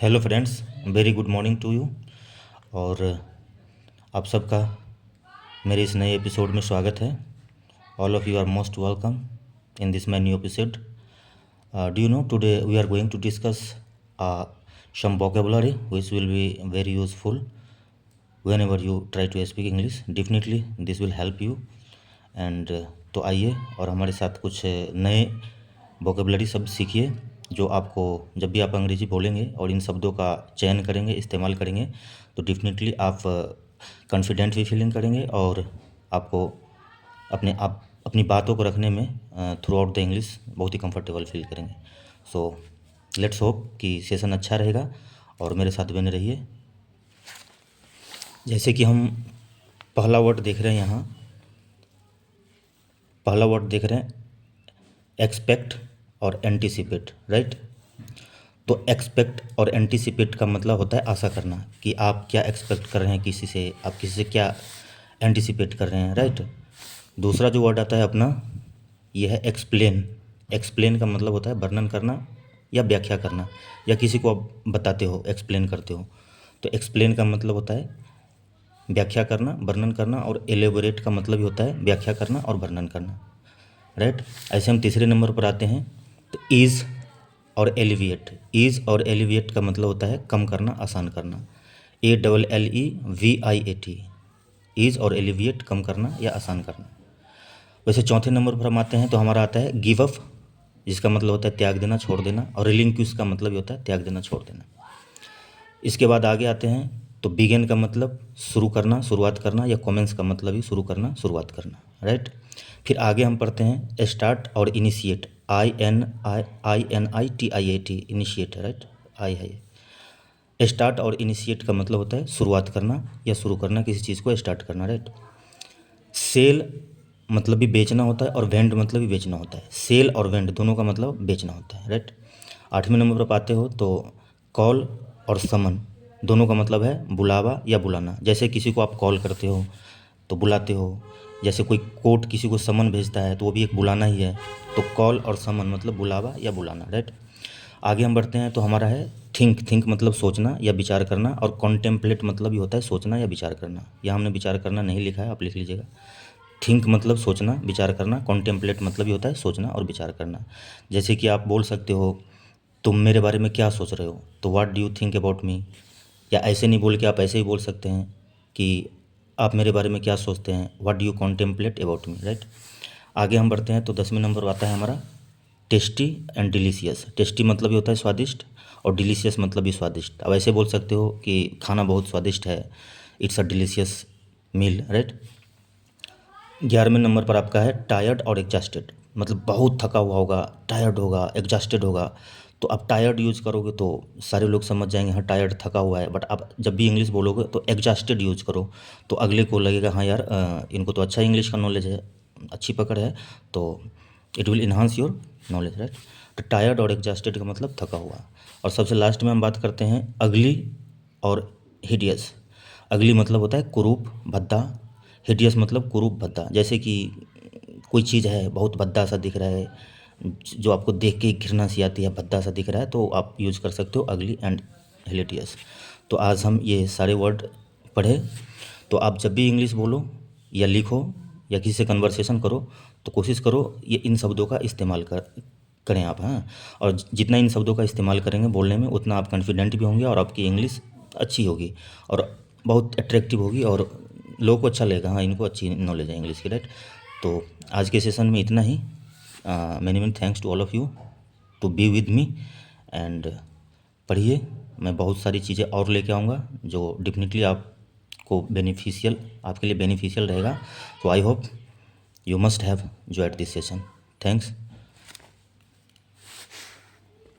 Hello friends, very good morning to you. और आप सबका मेरे इस नए एपिसोड में स्वागत है। All of you are most welcome in this my new episode. Do you know today we are going to discuss some vocabulary which will be very useful whenever you try to speak English. Definitely this will help you. And तो आइए और हमारे साथ कुछ नए vocabulary शब्द सीखिए जो आपको जब भी आप अंग्रेजी बोलेंगे और इन शब्दों का चयन करेंगे, इस्तेमाल करेंगे, तो डेफिनेटली आप कॉन्फिडेंट भी फीलिंग करेंगे और आपको अपनी बातों को रखने में थ्रू आउट द इंग्लिश बहुत ही कंफर्टेबल फील करेंगे। सो लेट्स होप कि सेशन अच्छा रहेगा और मेरे साथ बने रहिए। जैसे कि हम पहला वर्ड देख रहे हैं, यहाँ पहला वर्ड देख रहे हैं एक्सपेक्ट और एंटिसिपेट, राइट। तो एक्सपेक्ट और एंटिसिपेट का मतलब होता है आशा करना, कि आप क्या एक्सपेक्ट कर रहे हैं किसी से, आप किसी से क्या एंटिसिपेट कर रहे हैं, राइट। दूसरा जो वर्ड आता है अपना, यह है एक्सप्लेन। एक्सप्लेन का मतलब होता है वर्णन करना या व्याख्या करना, या किसी को आप बताते हो, एक्सप्लेन करते हो। तो एक्सप्लेन का मतलब होता है व्याख्या करना, वर्णन करना, और एलेबोरेट का मतलब ही होता है व्याख्या करना और वर्णन करना, राइट। ऐसे हम तीसरे नंबर पर आते हैं। तो ईज़ और एलिविएट। ईज़ और एलिविएट का मतलब होता है कम करना, आसान करना। ALLEVIAT। ईज़ और एलिविएट कम करना या आसान करना। वैसे चौथे नंबर पर हम आते हैं तो हमारा आता है गिव अप, जिसका मतलब होता है त्याग देना, छोड़ देना, और रिलिंक्विश का मतलब होता है त्याग देना, छोड़ देना। इसके बाद आगे आते हैं तो बिगिन का मतलब शुरू करना, शुरुआत करना, या कमेंस का मतलब ही शुरू करना, शुरुआत करना, राइट। फिर आगे हम पढ़ते हैं स्टार्ट और इनिशिएट। INITIAT, initiate, right. आई है। स्टार्ट और इनिशिएट का मतलब होता है शुरुआत करना या शुरू करना, किसी चीज़ को स्टार्ट करना, राइट। सेल मतलब भी बेचना होता है और वेंड मतलब भी बेचना होता है। सेल और वेंड दोनों का मतलब बेचना होता है, राइट। आठवें नंबर पर आते हो तो कॉल और समन दोनों का मतलब है बुलावा या बुलाना। जैसे किसी को आप कॉल करते हो तो बुलाते हो, जैसे कोई कोर्ट किसी को समन भेजता है तो वो भी एक बुलाना ही है। तो कॉल और समन मतलब बुलावा या बुलाना, राइट। आगे हम बढ़ते हैं तो हमारा है थिंक। थिंक मतलब सोचना या विचार करना, और कॉन्टेम्पलेट मतलब ही होता है सोचना या विचार करना। यहाँ हमने विचार करना नहीं लिखा है, आप लिख लीजिएगा। थिंक मतलब सोचना, विचार करना। कॉन्टेम्पलेट मतलब ही होता है सोचना और विचार करना। जैसे कि आप बोल सकते हो तुम मेरे बारे में क्या सोच रहे हो, तो what do you think about me. या ऐसे नहीं बोल के आप ऐसे ही बोल सकते हैं कि आप मेरे बारे में क्या सोचते हैं, what do you contemplate about me, right. आगे हम बढ़ते हैं तो 10वें नंबर आता है हमारा टेस्टी एंड डिलीशियस। टेस्टी मतलब भी होता है स्वादिष्ट, और डिलीशियस मतलब भी स्वादिष्ट। अब ऐसे बोल सकते हो कि खाना बहुत स्वादिष्ट है, it's a delicious meal, right. 11वें नंबर पर आपका है टायर्ड और एग्जॉस्टेड। मतलब बहुत थका हुआ होगा, टायर्ड होगा, एग्जॉस्टेड होगा। तो आप टायर्ड यूज़ करोगे तो सारे लोग समझ जाएंगे हाँ टायर्ड, थका हुआ है। बट आप जब भी इंग्लिश बोलोगे तो एग्जॉस्टेड यूज़ करो, तो अगले को लगेगा हाँ यार इनको तो अच्छा इंग्लिश का नॉलेज है, अच्छी पकड़ है, तो it will enhance your knowledge, right. तो टायर्ड और एग्जॉस्टेड का मतलब थका हुआ। और सबसे लास्ट में हम बात करते हैं अगली और हिडियस। अगली मतलब होता है कुरूप, भद्दा। हिडियस मतलब कुरूप, भद्दा। जैसे कि कोई चीज़ है बहुत भद्दा सा दिख रहा है, जो आपको देख के घृणा सी आती है, भद्दा सा दिख रहा है, तो आप यूज़ कर सकते हो अगली एंड हिलेटियस। तो आज हम ये सारे वर्ड पढ़े। तो आप जब भी इंग्लिश बोलो या लिखो या किसी से कन्वर्सेशन करो तो कोशिश करो ये इन शब्दों का इस्तेमाल करें आप, हाँ। और जितना इन शब्दों का इस्तेमाल करेंगे बोलने में, उतना आप कॉन्फिडेंट भी होंगे और आपकी इंग्लिश अच्छी होगी और बहुत अट्रैक्टिव होगी, और लोगों को अच्छा लगेगा हाँ इनको अच्छी नॉलेज है इंग्लिश की, राइट। तो आज के सेशन में इतना ही। Many many thanks to all of you to be with me. And पढ़िए, मैं बहुत सारी चीज़ें और लेके आऊँगा जो डेफिनेटली आपको बेनिफिशियल, आपके लिए बेनिफिशियल रहेगा। तो I hope you must have enjoyed this session. Thanks.